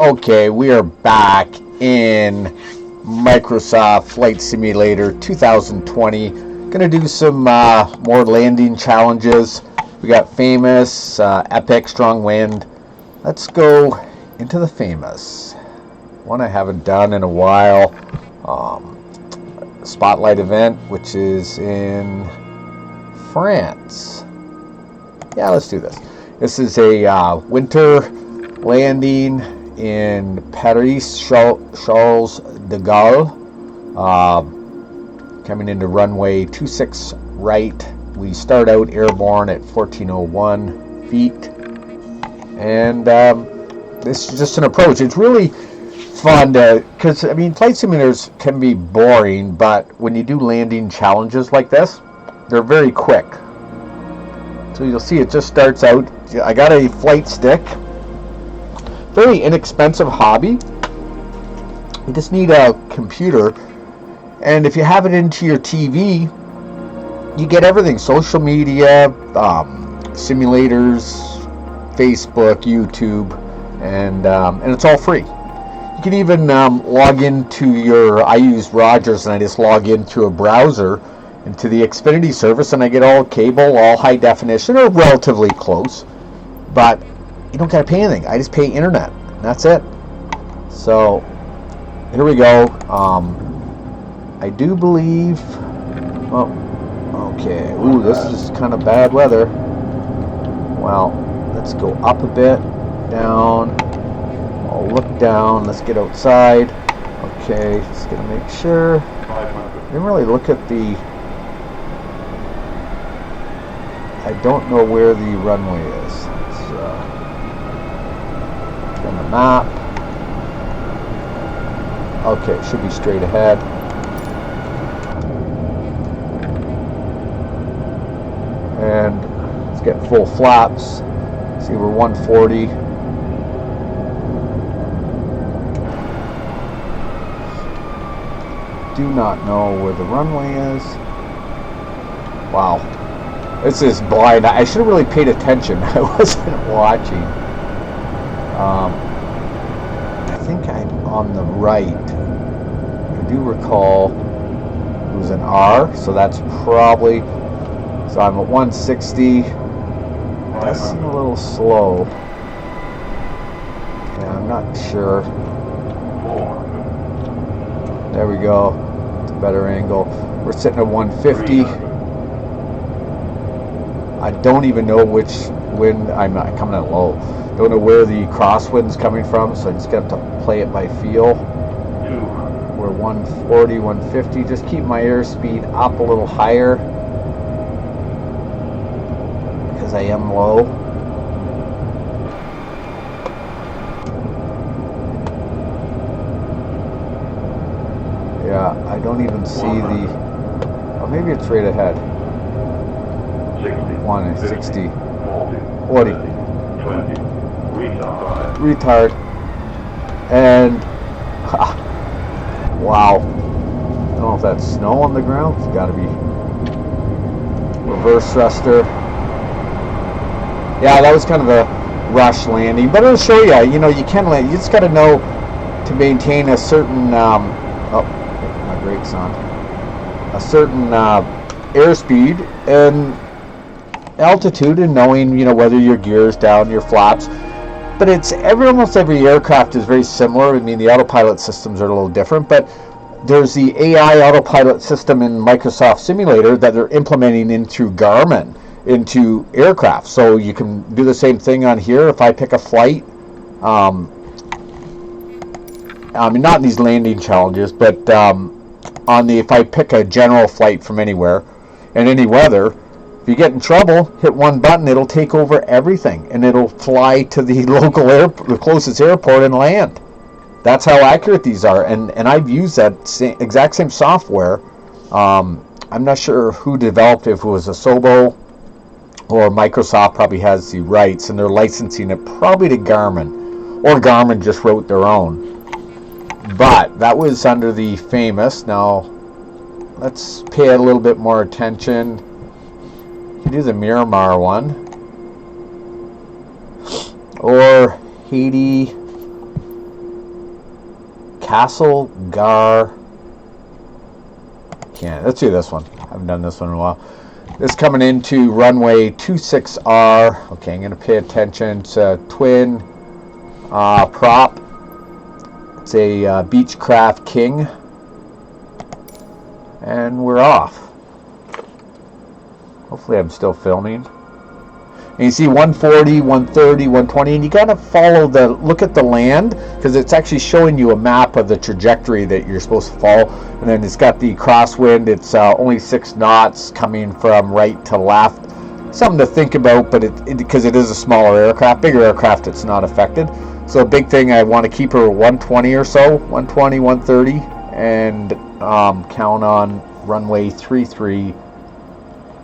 Okay, we are back in Microsoft Flight Simulator 2020. Gonna do some more landing challenges. We got famous, epic, strong wind. Let's go into the famous. One I haven't done in a while. Spotlight event, which is in France. Yeah, let's do this. This is a winter landing in Paris Charles de Gaulle, coming into runway 26 right. We start out airborne at 1401 feet, and this is just an approach. It's really fun because I mean, flight simulators can be boring, but when you do landing challenges like this, they're very quick. So you'll see it just starts out. I got a flight stick. Very inexpensive hobby. You just need a computer, and if you have it into your TV, you get everything: social media, simulators, Facebook, YouTube, and it's all free. You can even log into your. I use Rogers, and I just log in through a browser into the Xfinity service, and I get all cable, all high definition, or relatively close. But you don't gotta pay anything. I just pay internet. That's it. So here we go. I do believe. Oh, okay. Ooh, this is kind of bad weather. Well, let's go up a bit, down. I'll look down. Let's get outside. Okay, just gonna make sure. I didn't really look at the. I don't know where the runway is. On the map. Okay, it should be straight ahead. And let's get full flaps. See, we're 140. Do not know where the runway is. Wow. This is blind. I should have really paid attention. I wasn't watching. I think I'm on the right. I do recall it was an R, so that's probably. So I'm at 160. That's a little slow. Yeah, I'm not sure. There we go. It's a better angle. We're sitting at 150. I don't even know which wind. I'm not coming in low. Don't know where the crosswind's coming from, so I just got to play it by feel. We're 140, 150. Just keep my airspeed up a little higher because I am low. Yeah, I don't even see the. Oh, maybe it's right ahead. 160, 40, 20. Retard. And wow, I don't know if that's snow on the ground. It's got to be reverse thruster. Yeah, that was kind of a rush landing, but it'll show you. You know, you can land. You just got to know to maintain a certain. Oh, my brakes on. A certain airspeed and altitude, and knowing, you know, whether your gear's down, your flaps. But it's almost every aircraft is very similar. I mean, the autopilot systems are a little different, but there's the AI autopilot system in Microsoft Simulator that they're implementing into Garmin, into aircraft. So you can do the same thing on here. If I pick a flight, I mean, not in these landing challenges, but if I pick a general flight from anywhere and any weather, if you get in trouble, hit one button, it'll take over everything, and it'll fly to the local the closest airport and land. That's how accurate these are, and I've used that exact same software. I'm not sure who developed it, if it was Asobo or Microsoft probably has the rights, and they're licensing it probably to Garmin, or Garmin just wrote their own. But that was under the famous. Now let's pay a little bit more attention. Do the Miramar one, or Haiti. Castle Gar. Can't. Let's do this one. I haven't done this one in a while. This coming into runway 26R. Okay, I'm going to pay attention. It's a twin prop. It's a Beechcraft King. And we're off. Hopefully I'm still filming. And you see 140, 130, 120, and you got to look at the land, because it's actually showing you a map of the trajectory that you're supposed to follow. And then it's got the crosswind. It's only 6 knots coming from right to left. Something to think about, but because it is a smaller aircraft. Bigger aircraft, it's not affected. So a big thing, I want to keep her 120 or so, 120, 130, and count on runway 33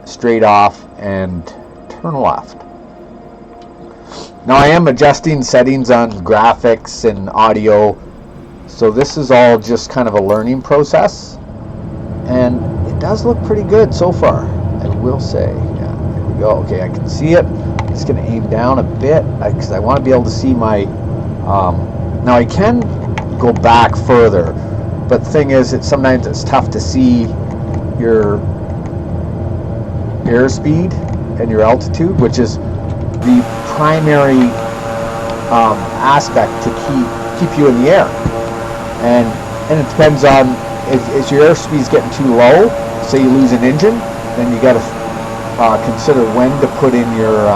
straight off and turn left. Now I am adjusting settings on graphics and audio, so this is all just kind of a learning process, and it does look pretty good so far, I will say. Yeah, there we go. Okay, I can see it. I'm just going to aim down a bit because I want to be able to see my now I can go back further, but the thing is, sometimes it's tough to see your airspeed and your altitude, which is the primary aspect to keep you in the air. And it depends on if your airspeed's getting too low, say you lose an engine, then you got to consider when to put in your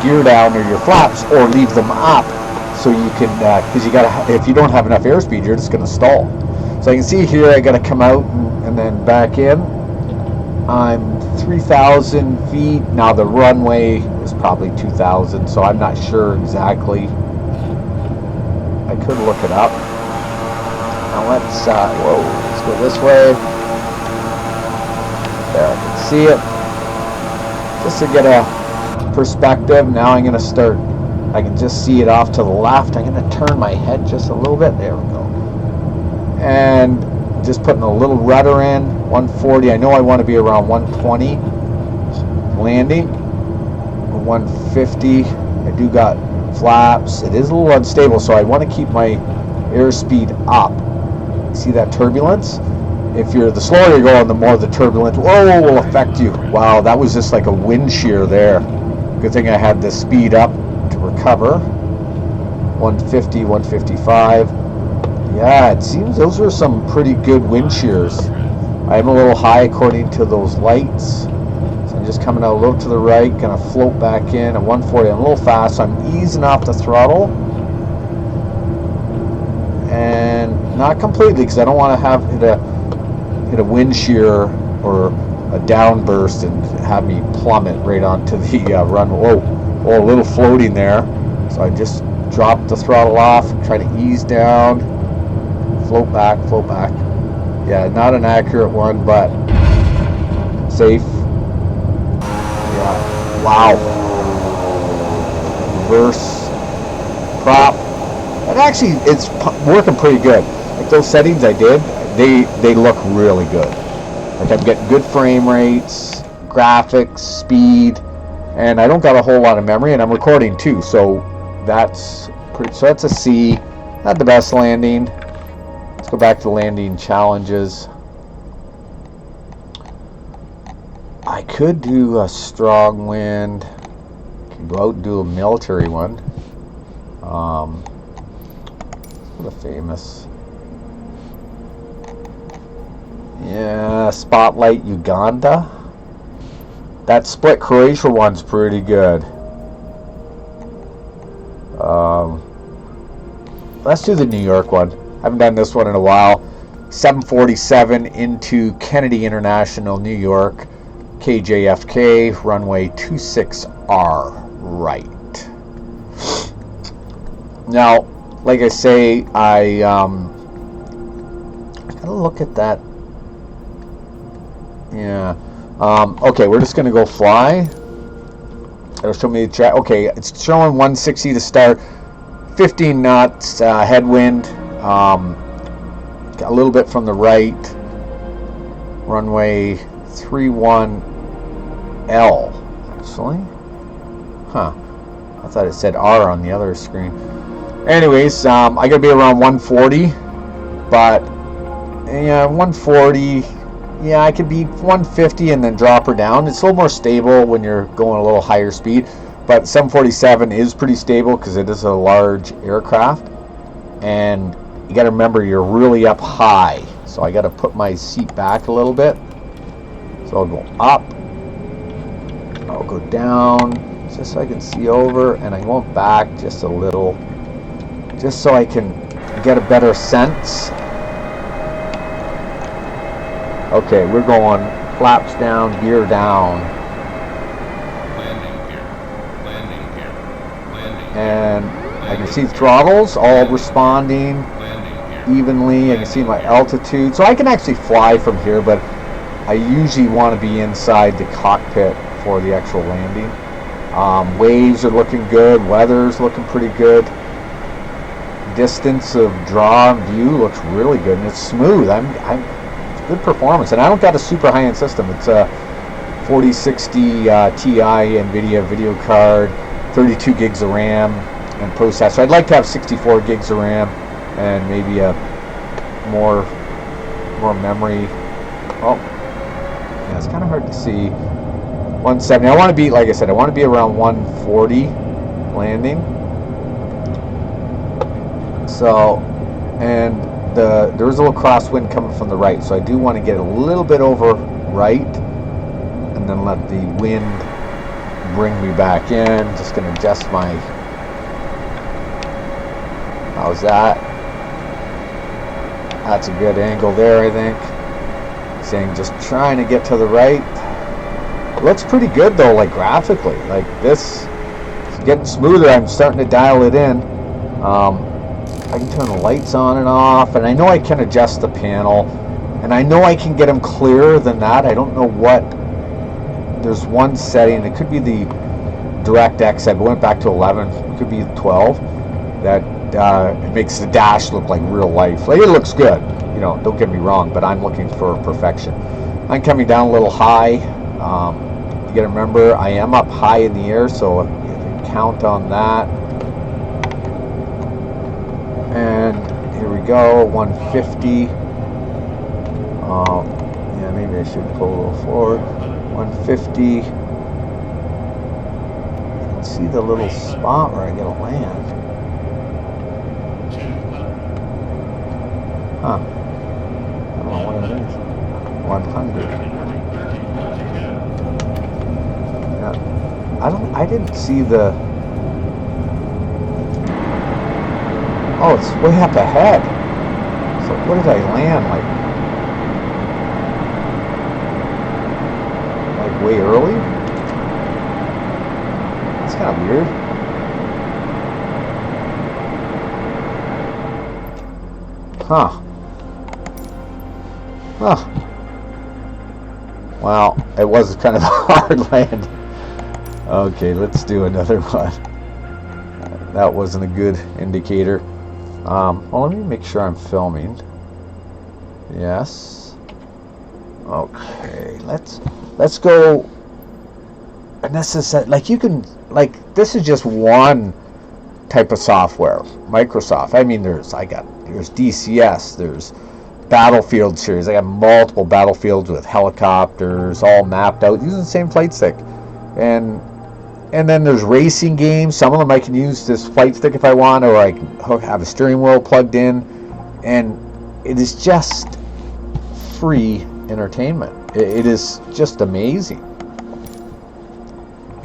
gear down or your flaps, or leave them up, so you can because you got if you don't have enough airspeed, you're just going to stall. So I can see here I got to come out and then back in. I'm 3,000 feet. Now the runway is probably 2,000, so I'm not sure exactly. I could look it up. Now let's go this way. There, I can see it. Just to get a perspective, now I'm going to start. I can just see it off to the left. I'm going to turn my head just a little bit. There we go. And just putting a little rudder in, 140. I know I want to be around 120 landing, 150. I do got flaps. It is a little unstable, so I want to keep my airspeed up. See that turbulence? If you're the slower you're going, the more the turbulence will affect you. Wow, that was just like a wind shear there. Good thing I had the speed up to recover. 150, 155. Yeah, it seems those are some pretty good wind shears. I'm a little high according to those lights. So I'm just coming out a little to the right, gonna float back in at 140. I'm a little fast, so I'm easing off the throttle. And not completely, because I don't want to have hit a wind shear or a downburst and have me plummet right onto the runway. Whoa, a little floating there. So I just dropped the throttle off, try to ease down, float back. Yeah, not an accurate one, but safe. Yeah, wow. Reverse prop. And actually, it's working pretty good. Like those settings I did, they look really good. Like I'm getting good frame rates, graphics, speed, and I don't got a whole lot of memory, and I'm recording too, so that's pretty. So that's a C. Not the best landing. Let's go back to the landing challenges. I could do a strong wind. Could go out and do a military one. What a famous. Yeah, Spotlight Uganda. That Split Croatia one's pretty good. Let's do the New York one. I haven't done this one in a while. 747 into Kennedy International, New York, KJFK, runway 26R right. Now, like I say, I gotta look at that. Yeah. Okay, we're just gonna go fly. It'll show me the track. Okay, it's showing 160 to start. 15 knots headwind. A little bit from the right. Runway 31L. Actually, huh? I thought it said R on the other screen. Anyways, I gotta be around 140, but yeah, 140. Yeah, I could be 150 and then drop her down. It's a little more stable when you're going a little higher speed, but 747 is pretty stable because it is a large aircraft, and you got to remember you're really up high. So I got to put my seat back a little bit. So I'll go up, I'll go down, just so I can see over, and I went back just a little, just so I can get a better sense. Okay, we're going flaps down, gear down. Landing gear, landing gear, landing gear. And I can see throttles all responding evenly. I can see my altitude. So I can actually fly from here, but I usually want to be inside the cockpit for the actual landing. Waves are looking good. Weather's looking pretty good. Distance of draw and view looks really good, and it's smooth. It's good performance, and I don't got a super high-end system. It's a 4060 Ti NVIDIA video card, 32 gigs of RAM and processor. I'd like to have 64 gigs of RAM and maybe a more memory. Oh, yeah, it's kind of hard to see. 170. I want to be, like I said, I want to be around 140 landing. So, and there's a little crosswind coming from the right, so I do want to get a little bit over right, and then let the wind bring me back in. Just going to adjust my. How's that? That's a good angle there, I think. Saying just trying to get to the right. It looks pretty good though, like graphically. Like this is getting smoother. I'm starting to dial it in. I can turn the lights on and off, and I know I can adjust the panel, and I know I can get them clearer than that. I don't know what. There's one setting. It could be the DirectX. I went back to 11. It could be 12. That it makes the dash look like real life. Like, it looks good. You know, don't get me wrong, but I'm looking for perfection. I'm coming down a little high. You got to remember, I am up high in the air, so if you count on that. And here we go, 150. Yeah, maybe I should pull a little forward. 150. I can see the little spot where I gotta land. Huh. I don't know what it is. 100. Yeah. I didn't see the. Oh, it's way up ahead. So what did I land, like way early? That's kind of weird. Huh. Huh. Well, it was kind of a hard land. Okay, let's do another one. That wasn't a good indicator. Well, let me make sure I'm filming. Yes. Okay, let's go. And this is like, you can, like, this is just one type of software. Microsoft. I mean, there's DCS. There's Battlefield series. I got multiple Battlefields with helicopters all mapped out using the same flight stick. And then there's racing games. Some of them I can use this flight stick if I want, or I can have a steering wheel plugged in. And it is just free entertainment. It is just amazing.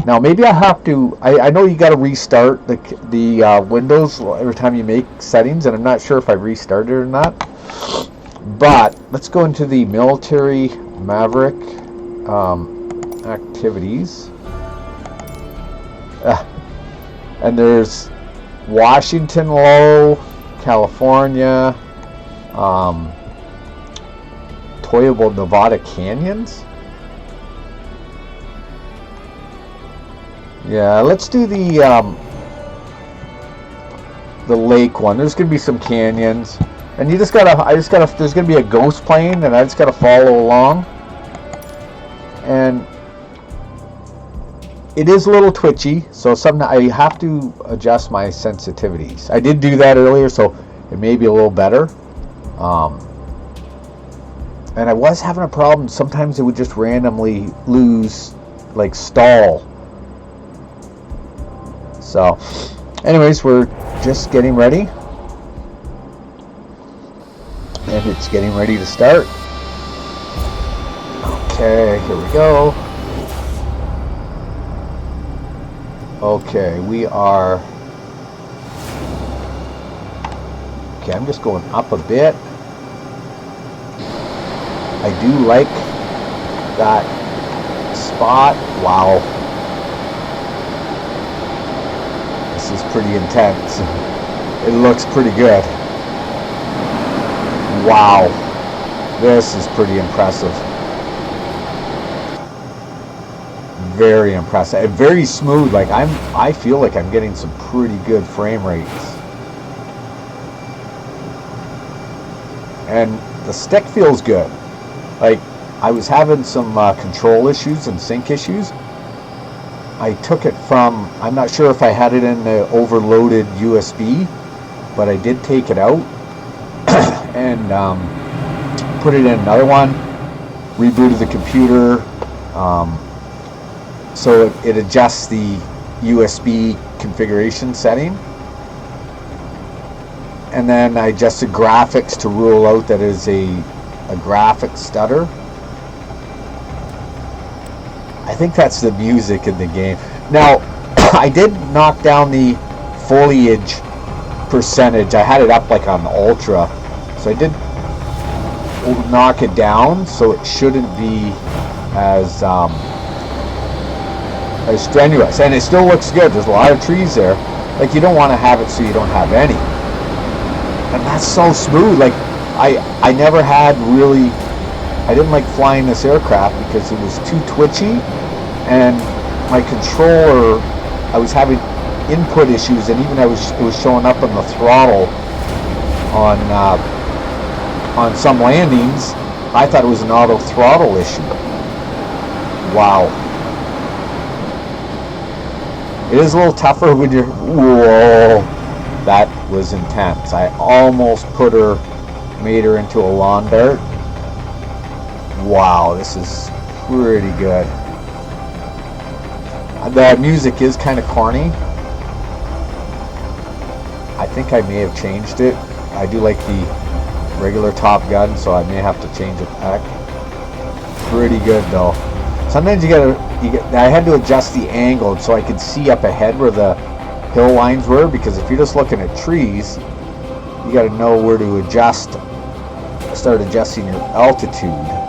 Now maybe I have to. I know you got to restart the Windows every time you make settings, and I'm not sure if I restarted it or not. But let's go into the military Maverick activities. And there's Washington Low, California, Toyable Nevada Canyons. Yeah, let's do the lake one. There's gonna be some canyons, and there's gonna be a ghost plane, and I just gotta follow along. And it is a little twitchy, so I have to adjust my sensitivities. I did do that earlier, so it may be a little better. And I was having a problem. Sometimes it would just randomly lose, like stall. So, anyways, we're just getting ready. And it's getting ready to start. Okay, here we go. Okay, we are... Okay, I'm just going up a bit. I do like that spot. Wow. This is pretty intense. It looks pretty good. Wow. This is pretty impressive. Very impressive. And very smooth. Like I feel like I'm getting some pretty good frame rates. And the stick feels good. Like, I was having some control issues and sync issues. I took it from, I'm not sure if I had it in the overloaded USB, but I did take it out and put it in another one, rebooted the computer, so it adjusts the USB configuration setting. And then I adjusted graphics to rule out that it is a graphic stutter. I think that's the music in the game. Now, I did knock down the foliage percentage. I had it up like on ultra, so I did knock it down, so it shouldn't be as strenuous. And it still looks good. There's a lot of trees there. Like, you don't want to have it so you don't have any. And that's so smooth. Like, I never had really, I didn't like flying this aircraft because it was too twitchy, and my controller, I was having input issues, and even it was showing up on the throttle on some landings. I thought it was an auto throttle issue. Wow. It is a little tougher when you're, whoa, that was intense. I almost made her into a lawn dart. Wow, this is pretty good. The music is kind of corny. I think I may have changed it. I do like the regular Top Gun, so I may have to change it back. Pretty good though. Sometimes I had to adjust the angle so I could see up ahead where the hill lines were, because if you're just looking at trees, you got to know where to adjust, start adjusting your altitude.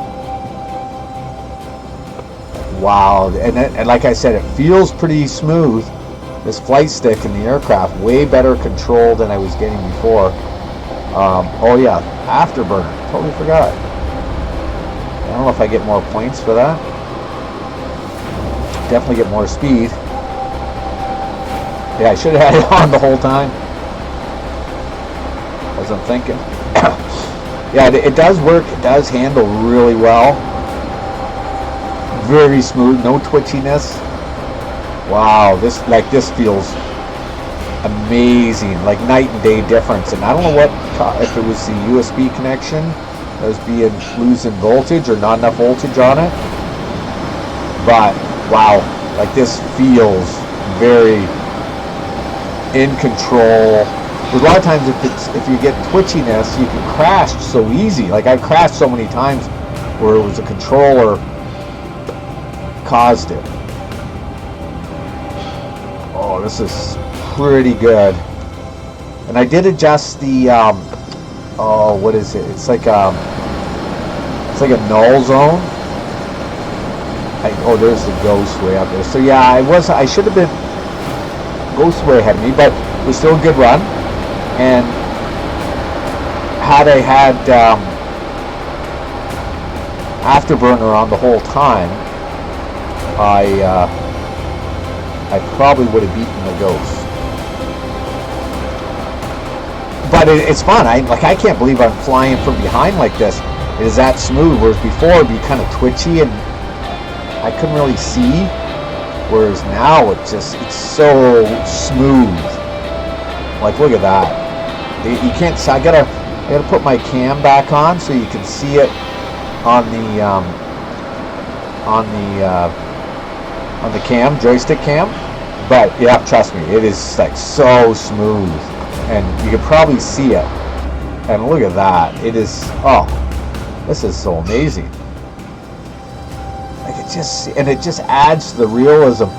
Wow, and like I said, it feels pretty smooth. This flight stick in the aircraft, way better control than I was getting before. Oh yeah, afterburner, totally forgot. I don't know if I get more points for that. Definitely get more speed. Yeah, I should have had it on the whole time, as I'm thinking. Yeah, it does work. It does handle really well. Very smooth, no twitchiness. Wow, this feels amazing, like night and day difference. And I don't know if it was the USB connection that was losing voltage or not enough voltage on it. But wow, like this feels very in control. Because a lot of times if you get twitchiness, you can crash so easy. Like I've crashed so many times where it was a controller caused it. Oh, this is pretty good. And I did adjust the oh, what is it? It's like a null zone. Oh, there's the ghost way up there. So yeah, I should have been ghost way ahead of me, but it was still a good run. And had I had afterburner on the whole time, I probably would have beaten the ghost. But it's fun. I can't believe I'm flying from behind like this. It is that smooth, whereas before it'd be kind of twitchy and I couldn't really see. Whereas now it's so smooth. Like, look at that. You can't. I gotta put my cam back on so you can see it on the cam, joystick cam. But yeah, trust me, it is like so smooth, and you can probably see it. And look at that. It is. Oh, this is so amazing. Like, it just adds to the realism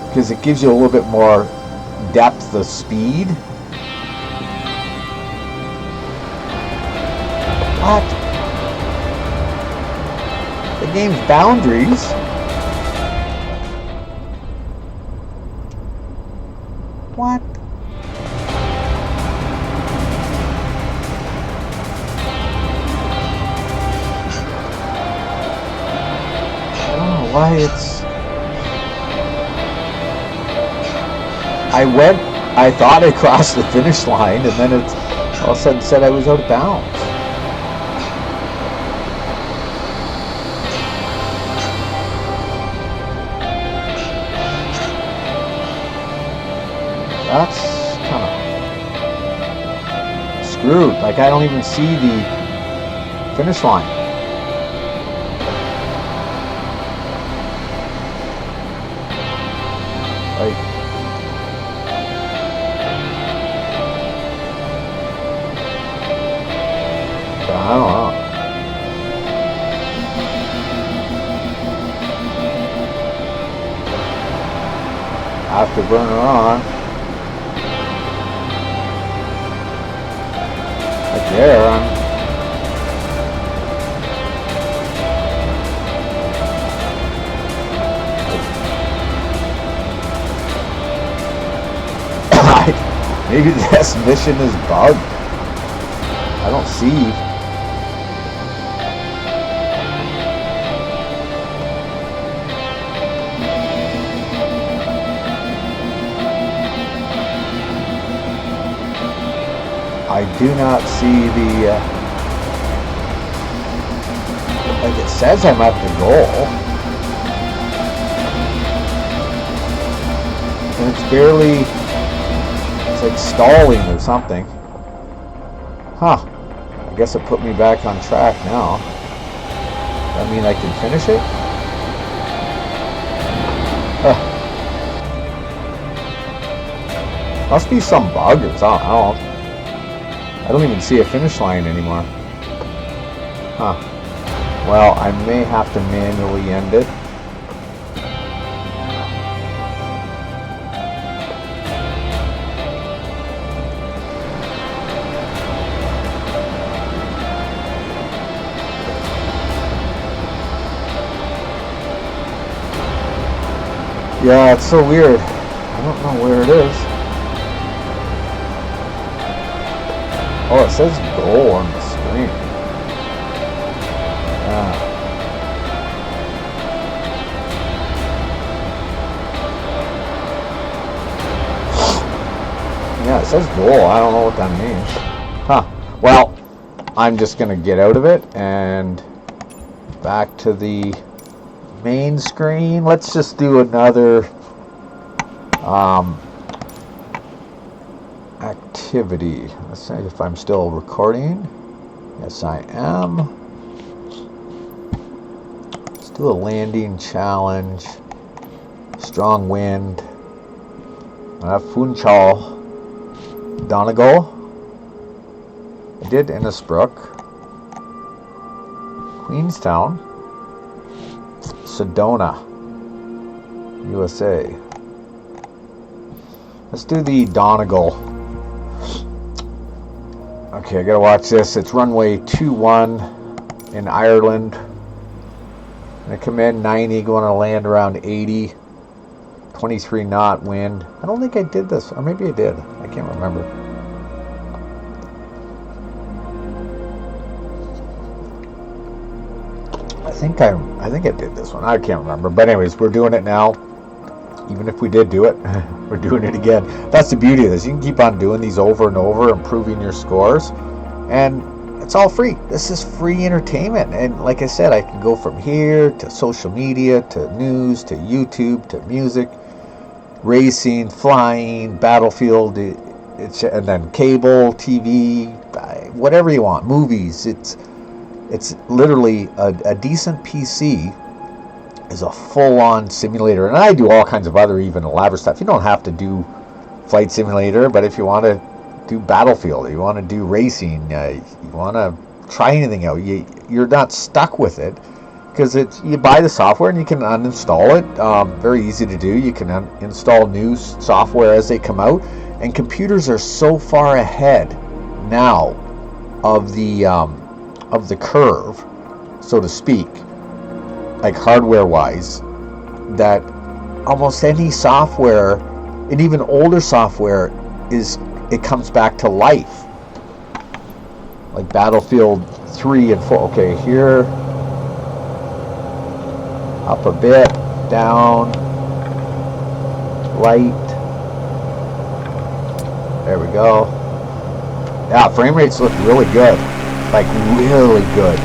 because it gives you a little bit more depth of speed. What? The game's boundaries. What? Why it's... I thought I crossed the finish line, and then it all of a sudden said I was out of bounds. That's kind of screwed. Like, I don't even see the finish line. Like, I don't know. Afterburner on. Like there, maybe this mission is bugged. I don't see. I do not see the, like it says I'm at the goal. And it's barely, it's like stalling or something. Huh. I guess it put me back on track now. That mean I can finish it? Must be some bug or something. I don't even see a finish line anymore. Huh. Well, I may have to manually end it. Yeah, it's so weird. I don't know where it is. Oh, it says goal on the screen. Yeah, it says goal. I don't know what that means. Huh. Well, I'm just going to get out of it and back to the main screen. Let's just do another activity. Let's see if I'm still recording. Yes, I am. Let's do a landing challenge. Strong wind. Funchal. Donegal. I did Innisbrook. Queenstown. Sedona, USA. Let's do the Donegal. Okay, I gotta watch this. It's runway 21 in Ireland. I come in 90, going to land around 80. 23 knot wind. I don't think I did this, or maybe I did. I can't remember. I think I did this one. I can't remember. But anyways, we're doing it now. Even if we did do it, we're doing it again. That's the beauty of this. You can keep on doing these over and over, improving your scores. And it's all free. This is free entertainment. And like I said, I can go from here to social media, to news, to YouTube, to music, racing, flying, Battlefield, and then cable, TV, whatever you want, movies. It's literally a decent PC is a full-on simulator. And I do all kinds of other even elaborate stuff. You don't have to do Flight Simulator, but if you want to do Battlefield, you want to do racing, you want to try anything out, you're not stuck with it, because you buy the software and you can uninstall it. Very easy to do. You can install new software as they come out, and computers are so far ahead now of the curve, so to speak, like hardware-wise, that almost any software, and even older software, it comes back to life. Like Battlefield 3 and 4. Okay, here, up a bit, down, light. There we go. Yeah, frame rates look really good. Like, really good.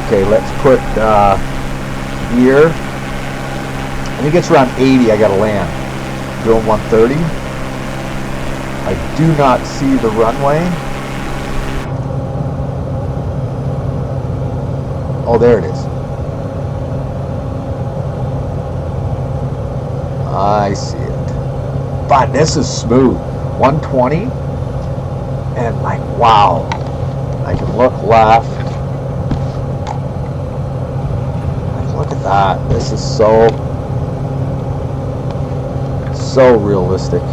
Okay, let's put gear. I think it's around 80 I gotta land. Doing 130. I do not see the runway. Oh, there it is. I see it. But this is smooth. 120. And like, wow. I can look left. Like, look at that. This is so realistic.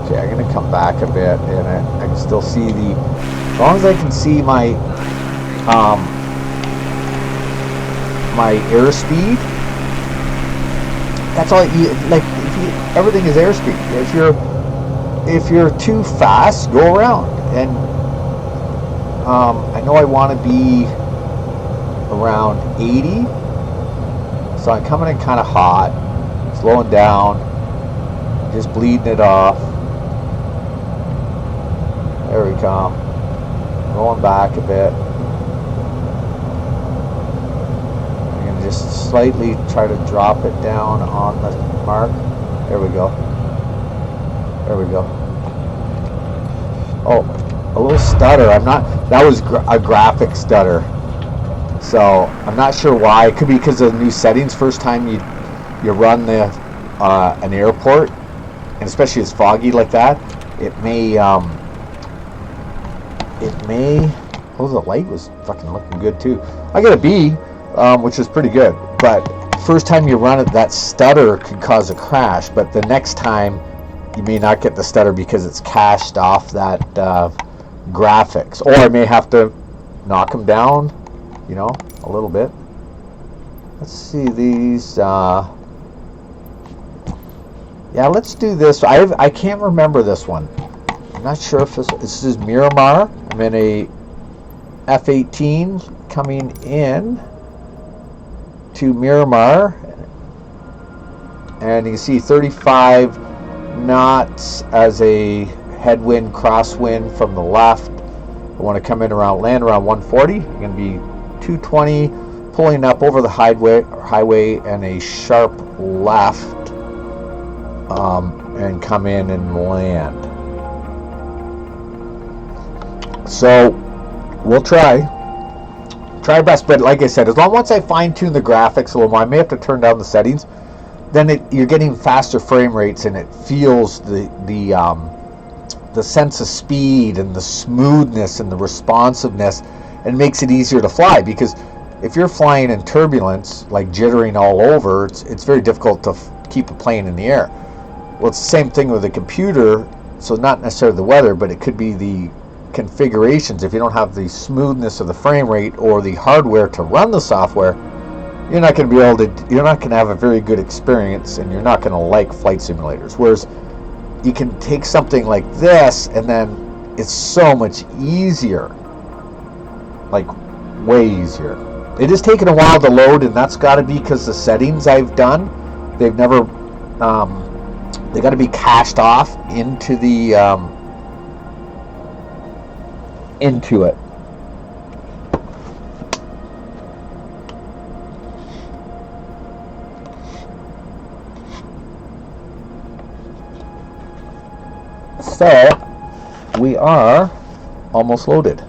Okay, I'm gonna come back a bit, and I can still see as long as I can see my my airspeed. That's all. Like, everything is airspeed. If you're too fast, go around. And I know I want to be around 80, so I'm coming in kind of hot, slowing down, just bleeding it off. There we come. Going back a bit. I'm going to just slightly try to drop it down on the mark. There we go. There we go. Oh, a little stutter. That was a graphic stutter. So I'm not sure why. It could be because of the new settings. First time you run an airport, and especially it's foggy like that, it may. Oh, the light was fucking looking good too. I got a B, which is pretty good. But first time you run it, that stutter could cause a crash. But the next time, you may not get the stutter because it's cached off that graphics. Or I may have to knock them down, a little bit. Let's see these. Yeah, let's do this. I can't remember this one. I'm not sure if this is Miramar. I'm in a F-18 coming in to Miramar, and you can see 35 knots as a headwind, crosswind from the left. I want to come in land around 140. I'm going to be 220, pulling up over the highway and a sharp left, and come in and land. So we'll try our best, but like I said, once I fine-tune the graphics a little more, I may have to turn down the settings. Then you're getting faster frame rates, and it feels the sense of speed and the smoothness and the responsiveness, and makes it easier to fly. Because if you're flying in turbulence, like jittering all over, it's very difficult to keep a plane in the air. Well, it's the same thing with a computer. So not necessarily the weather, but it could be the configurations. If you don't have the smoothness of the frame rate or the hardware to run the software, you're not going to have a very good experience, and you're not going to like flight simulators. Whereas you can take something like this, and then it's so much easier, like way easier. It is taking a while to load, and that's got to be because the settings I've done, they've never, they got to be cached off into the into it. So we are almost loaded.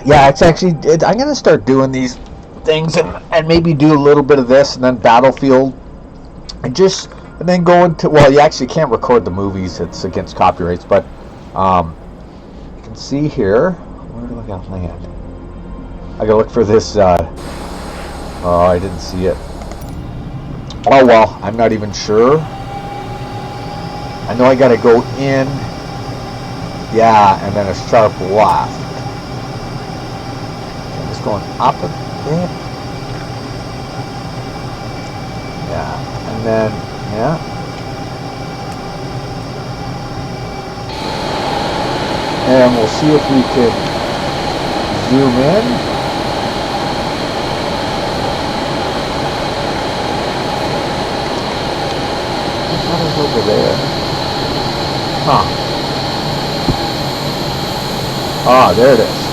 Yeah, it's actually, I'm going to start doing these things and maybe do a little bit of this and then Battlefield and then go into, well, you actually can't record the movies, it's against copyrights, but you can see here, where do I got to land? I got to look for this, oh, I didn't see it. Oh well, I'm not even sure. I know I got to go in, yeah, and then a sharp left. I'm just going up a bit. Yeah, and then, yeah. And we'll see if we can zoom in. What is over there? Huh. Ah, there it is.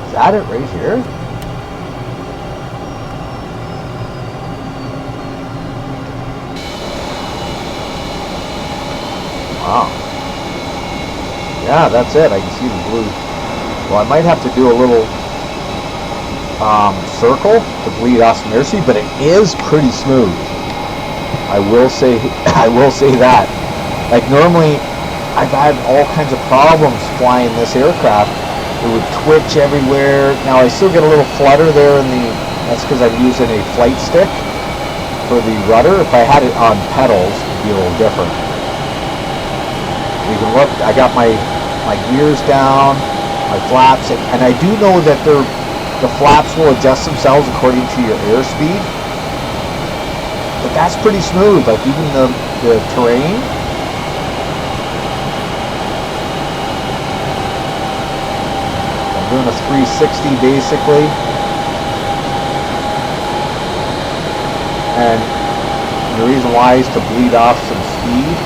Is that it right here? Wow. Yeah, that's it. I can see the blue. Well, I might have to do a little circle to bleed Awesome Mercy, but it is pretty smooth. I will say that. Like normally, I've had all kinds of problems flying this aircraft. It would twitch everywhere. Now I still get a little flutter there in the. That's because I'm using a flight stick for the rudder. If I had it on pedals, it'd be a little different. You can look. I got my gears down, my flaps, and I do know that the flaps will adjust themselves according to your airspeed. But that's pretty smooth. Like even the terrain. Doing a 360 basically, and the reason why is to bleed off some speed,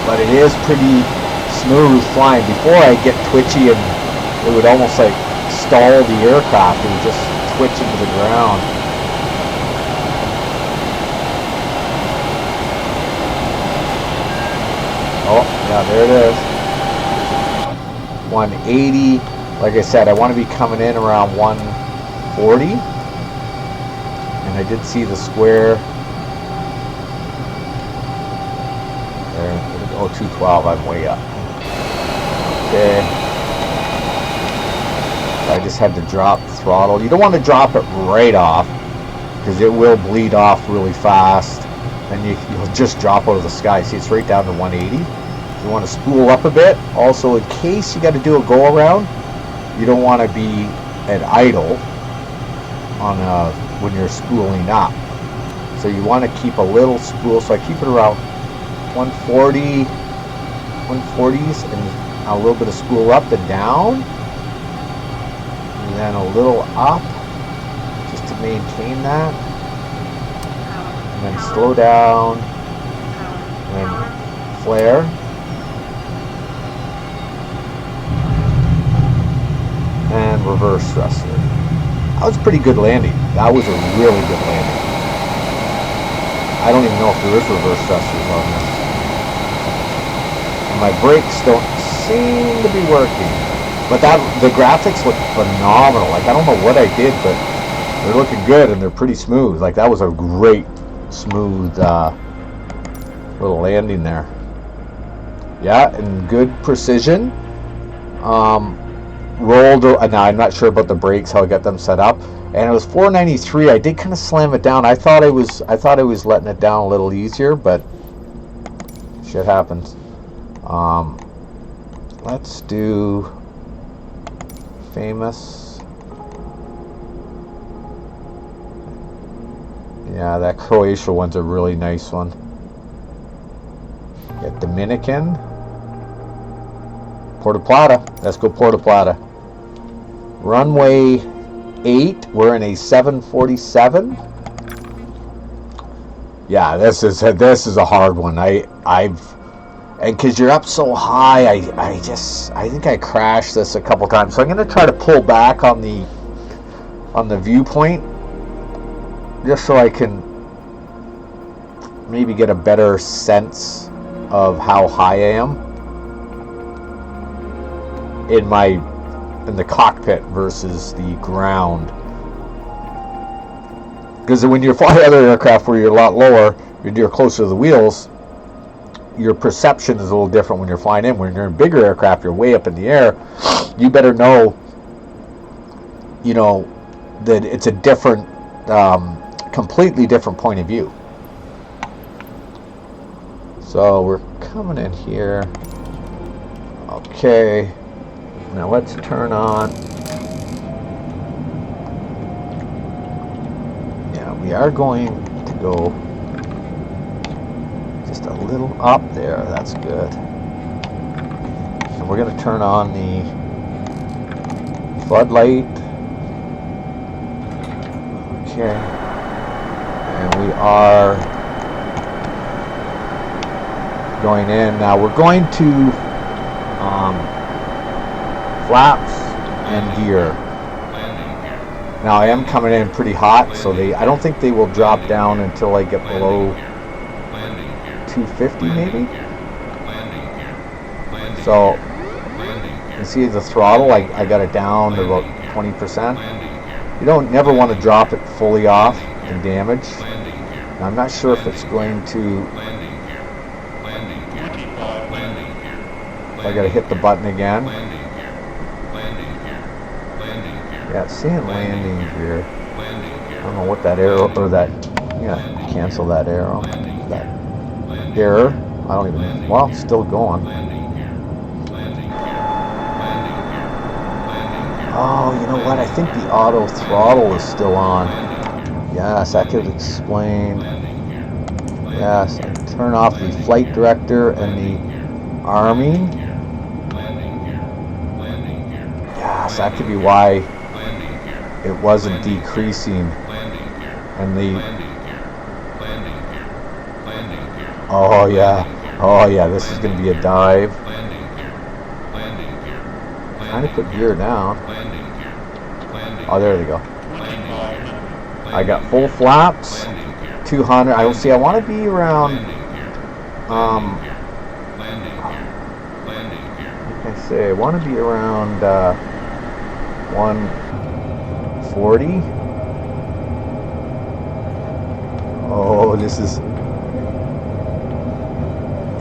but it is pretty smooth flying. Before I get twitchy and it would almost like stall the aircraft, it would just twitch into the ground. Oh, yeah, there it is. 180. Like I said, I want to be coming in around 140. And I did see the square. There. Oh, 212. I'm way up. Okay. So I just had to drop the throttle. You don't want to drop it right off because it will bleed off really fast. And you'll just drop out of the sky. See, it's right down to 180. You want to spool up a bit. Also, in case you got to do a go around, you don't want to be at idle on when you're spooling up. So you want to keep a little spool. So I keep it around 140, 140s, and a little bit of spool up and down, and then a little up, just to maintain that. And then slow down, and flare. And reverse thruster. That was a pretty good landing. That was a really good landing. I don't even know if there is reverse thrusters on this. And my brakes don't seem to be working. But the graphics look phenomenal. Like I don't know what I did, but they're looking good and they're pretty smooth. Like that was a great smooth little landing there. Yeah, and good precision. Rolled, now I'm not sure about the brakes, how I got them set up, and it was 493. I did kind of slam it down. I thought I was letting it down a little easier, but shit happens. Let's do famous. Yeah, that Croatia one's a really nice one. Get Dominican. Puerto Plata. Let's go Puerto Plata. Runway 8. We're in a 747. Yeah, this is a hard one. And because you're up so high, I think I crashed this a couple times. So I'm going to try to pull back on the viewpoint, just so I can maybe get a better sense of how high I am in the cockpit versus the ground. Because when you're flying other aircraft where you're a lot lower, you're closer to the wheels, your perception is a little different when you're flying in. When you're in bigger aircraft, you're way up in the air. You better know, that it's a different, completely different point of view. So we're coming in here. Okay. Now let's turn on. Yeah, we are going to go just a little up there. That's good. And we're going to turn on the floodlight. Okay. And we are going in. Now we're going to flaps and gear. Now I am coming in pretty hot, so I don't think they will drop down until I get below 250 maybe. So you see the throttle, I got it down to about 20%. You don't never want to drop it fully off and damage. Now, I'm not sure if it's going to. I got to hit the button again. Yeah, it's saying landing gear. I don't know what that arrow or that. Yeah, cancel that arrow. That error. I don't even. Well, it's still going. Oh, you know what? I think the auto throttle is still on. Yes, that could explain. Yes, turn off the flight director and the arming. Yes, that could be why it wasn't decreasing. And oh yeah, this is going to be a dive. Trying to put gear down. Oh, there they go. I got full flaps, 200. I want to be around. I want to be around 140. Oh, this is.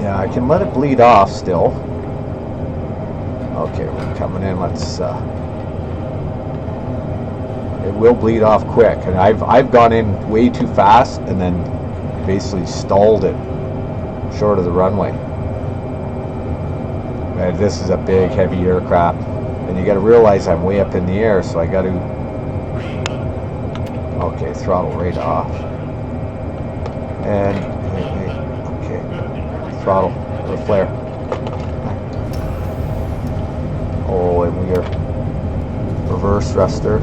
Yeah, I can let it bleed off still. Okay, we're coming in. Let's. It will bleed off quick, and I've gone in way too fast and then basically stalled it short of the runway. And this is a big, heavy aircraft, and you got to realize I'm way up in the air, so I got to. Okay, throttle right off, and okay, throttle or flare. Oh, and we are reverse thruster.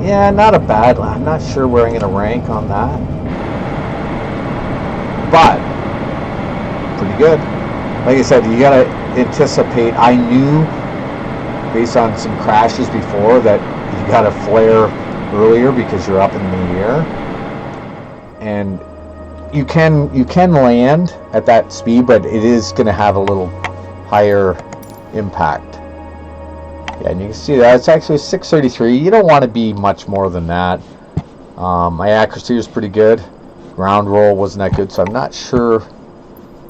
Yeah, not a bad. I'm not sure where I'm going to rank on that, but pretty good. Like I said, you got to anticipate. I knew based on some crashes before that you got to flare earlier because you're up in the air, and you can land at that speed, but it is going to have a little higher impact. Yeah, and you can see that it's actually 633. You don't want to be much more than that. My accuracy was pretty good. Ground roll wasn't that good, so I'm not sure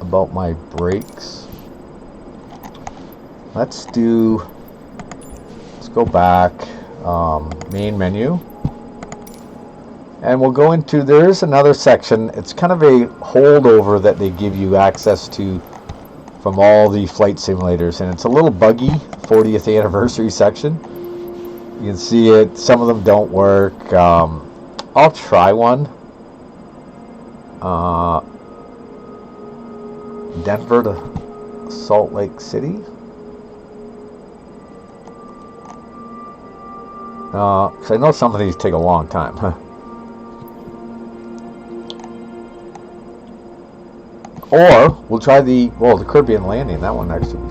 about my brakes. Let's go back, main menu, and we'll go into, there's another section. It's kind of a holdover that they give you access to from all the flight simulators, and it's a little buggy. 40th anniversary section. You can see it. Some of them don't work. I'll try one. Denver to Salt Lake City. Because I know some of these take a long time. Or we'll try the Caribbean landing. That one actually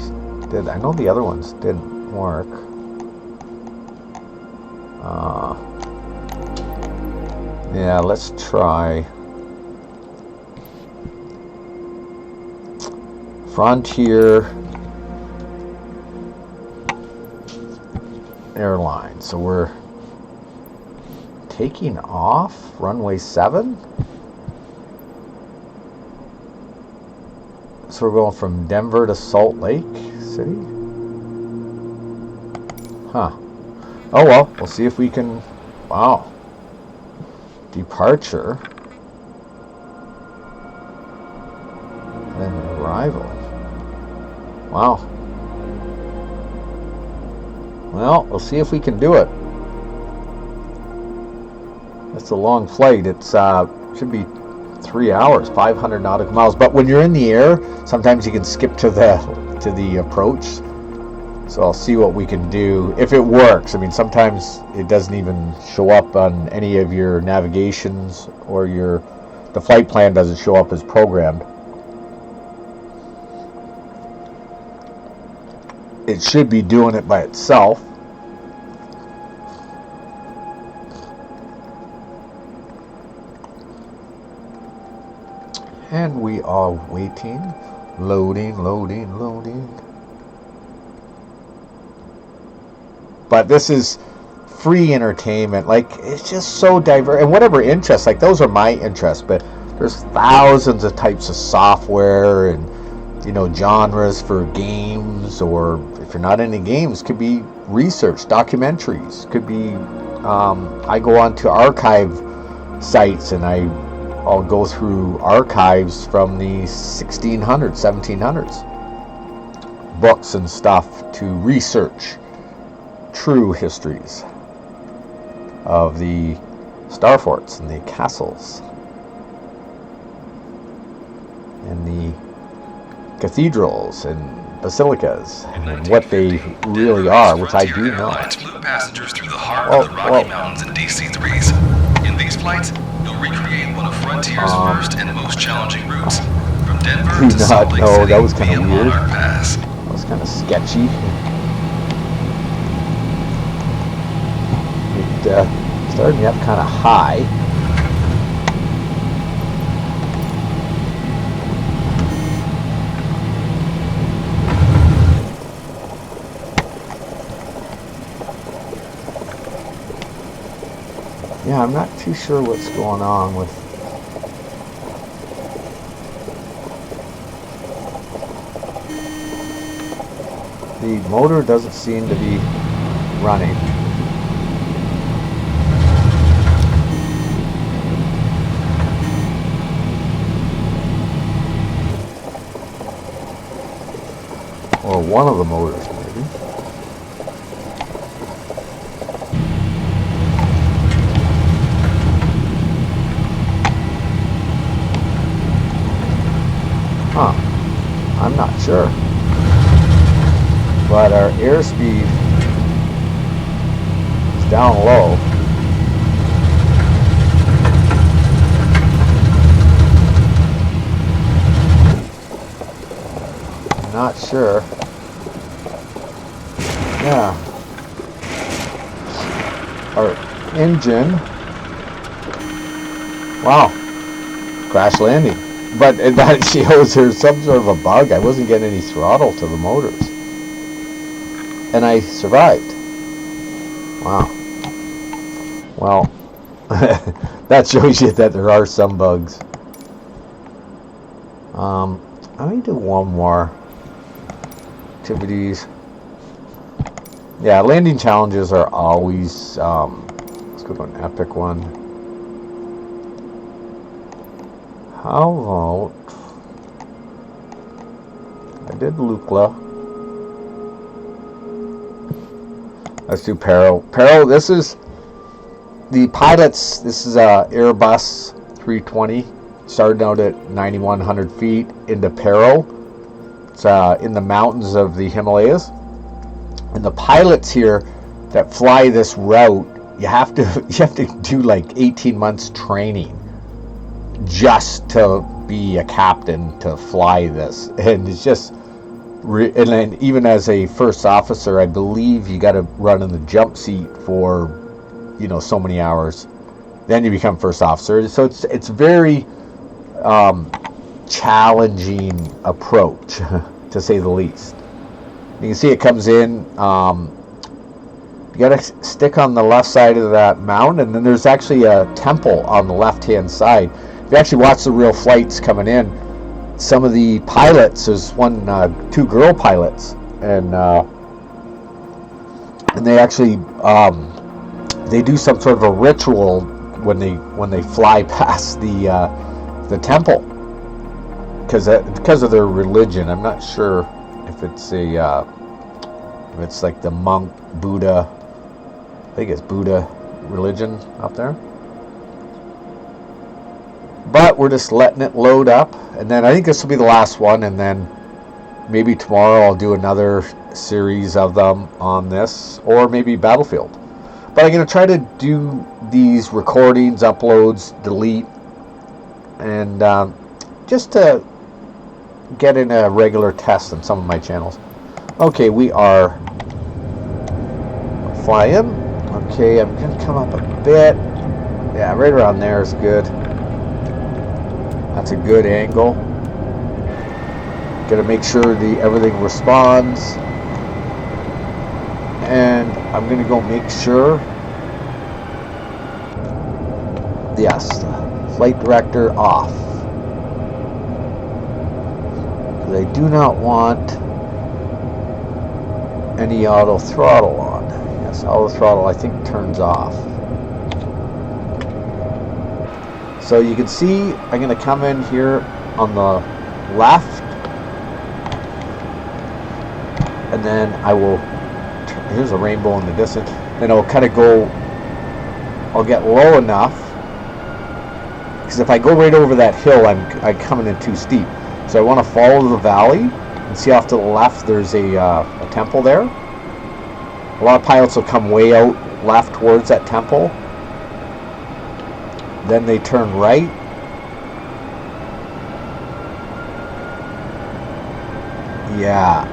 did. I know the other ones didn't work. Yeah, let's try Frontier Airlines. So we're taking off runway 7. So we're going from Denver to Salt Lake City. Huh. Oh well, we'll see if we can. Wow. Departure. Then arrival. Wow. Well, we'll see if we can do it. It's a long flight. It's should be 3 hours, 500 nautical miles. But when you're in the air, sometimes you can skip to the approach. So I'll see what we can do if it works. I mean, sometimes it doesn't even show up on any of your navigations, or the flight plan doesn't show up as programmed. It should be doing it by itself. And we are waiting. Loading. But this is free entertainment. Like, it's just so diverse. And whatever interests, like those are my interests, but there's thousands of types of software and, genres for games, or if you're not into games, could be research, documentaries, could be, I go on to archive sites and I'll go through archives from the 1600s, 1700s, books and stuff to research true histories of the star forts and the castles and the cathedrals and basilicas and what they really are, which I do know. Flew passengers through the heart of the Rocky Mountains in DC-3s. In these flights, you'll recreate one of Frontier's first and most challenging routes, from Denver to Salt Lake City. That was kind of weird. Pass. That was kind of sketchy. It started me up kind of high. Yeah, I'm not too sure what's going on with the motor. Doesn't seem to be running. Or one of the motors, maybe. Huh. I'm not sure. But our airspeed is down low. I'm not sure. Yeah. Our engine. Wow. Crash landing. But that shows there's some sort of a bug. I wasn't getting any throttle to the motors. And I survived. Wow. Well, that shows you that there are some bugs. Let me do one more. Activities. Yeah, landing challenges are always, let's go to an epic one. How about, I did Lukla. Let's do Peril. Peril, this is the pilots, this is a Airbus 320, starting out at 9,100 feet into Peril. It's in the mountains of the Himalayas. And the pilots here that fly this route you have to do like 18 months training just to be a captain to fly this, and it's just. And then even as a first officer, I believe you got to run in the jump seat for, so many hours. Then you become first officer. So it's very challenging approach, to say the least. You can see it comes in. You got to stick on the left side of that mountain, and then there's actually a temple on the left-hand side. If you actually watch the real flights coming in, some of the pilots, there's two girl pilots, and they actually they do some sort of a ritual when they fly past the temple, because of their religion. I'm not sure if it's like the monk Buddha. I think it's Buddha religion up there. But we're just letting it load up, and then I think this will be the last one, and then maybe tomorrow I'll do another series of them on this, or maybe Battlefield. But I'm going to try to do these recordings, uploads, delete, and just to get in a regular test on some of my channels. Okay, we are flying. Okay, I'm going to come up a bit. Yeah, right around there is good. That's a good angle. Got to make sure everything responds. And I'm going to go make sure. Yes, flight director off. Because I do not want any auto throttle on. Yes, auto throttle I think turns off. So you can see I'm going to come in here on the left, and then I will, here's a rainbow in the distance, then I'll kind of go, I'll get low enough, because if I go right over that hill, I'm coming in too steep. So I want to follow the valley, and see off to the left there's a temple there. A lot of pilots will come way out left towards that temple. Then they turn right. Yeah.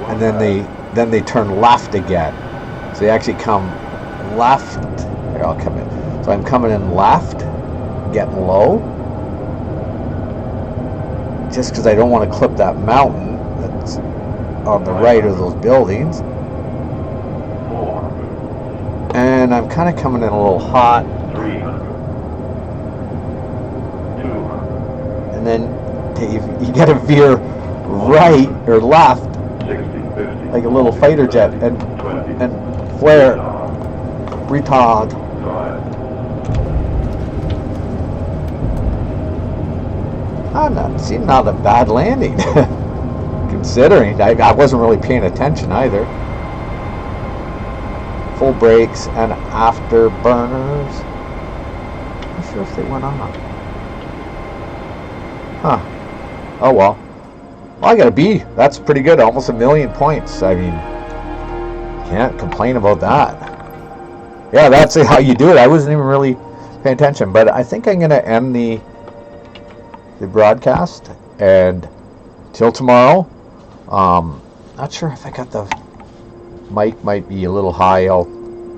And then they turn left again. So they actually come left. Here, I'll come in. So I'm coming in left, getting low. Just because I don't want to clip that mountain that's on the right of those buildings. And I'm kind of coming in a little hot. And then you got to veer right or left, like a little fighter jet, and flare, retard. Not a bad landing, considering I wasn't really paying attention either. Full brakes and afterburners. I'm not sure if they went on. Huh. Oh well. Well, I got a B. That's pretty good. Almost 1 million points. I mean, can't complain about that. Yeah, that's how you do it. I wasn't even really paying attention, but I think I'm going to end the broadcast, and till tomorrow. Not sure if I got the mic, might be a little high.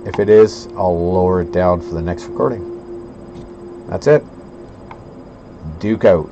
If it is, I'll lower it down for the next recording. That's it. Duke out.